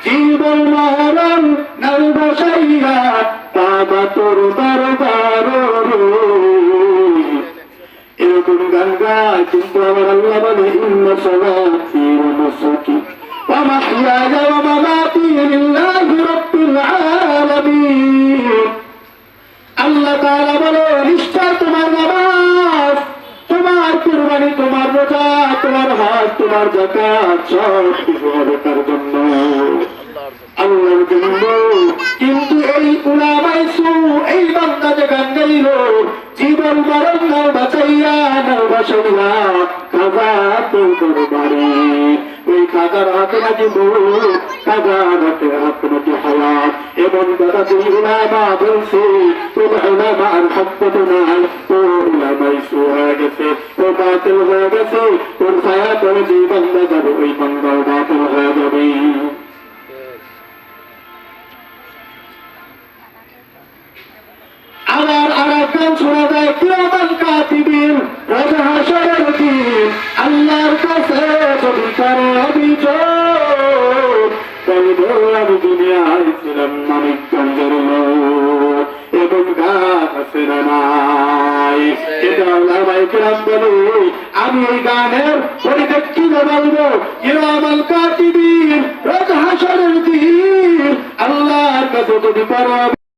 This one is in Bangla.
জীবন মরণ নাও বসাইয়া বাবা তোর দরবার এরকম গান গায়, কিন্তু আমার আল্লাহ বলে ইন্না সলাতি ওয়া নুসুকি ওয়া মাহইয়ায়া ওয়া মামাতি লিল্লাহি রাব্বিল আলামিন। আল্লাহ তাআলা বলে নিশ্চয় তোমার নামাজ, তোমার কুরবানি, তোমার রোজা, তোমার হজ, তোমার যাকাত সব কিছু হবে তার জন্য, আল্লাহর জন্য। কিন্তু এই উলামায়ে সু এই বান্দা যে গান গাইল, জীবন মরণ নাও বাঁচাইয়া নাও বাসাইয়া খাজা তোর দরবারে, ওই খাজার হাতে নাকি মৌত, খাজার হাতে হাত নাকি হায়াত। এমন কথা তুই উলামা বলছে, তোর উলামা আর হকত নাই, তোর উলামায়ে সু হয়ে গেছে, তোর বাতিল হয়ে গেছে, তোর ছায়া তোর যে বান্দা যাবে ওই বান্দাও বাতিল হয়ে যাবে। আবার আরেক গান শোনা যায়, কিরামান কাতিবিন রোজ হাসরের দিন আল্লাহর কাছে যদি করে অভিযোগ, বলবো আমি দুনিয়ায় ছিলাম মানিকগঞ্জের লোক। এবং গান আছে না নাই? এটা ওলামায়ে কেরাম বলে, আমি এই গানের পরিপ্রেক্ষিতে বলবো, কিরামান কাতিবিন রোজ হাসরের দিন আল্লাহর কাছে যদি করে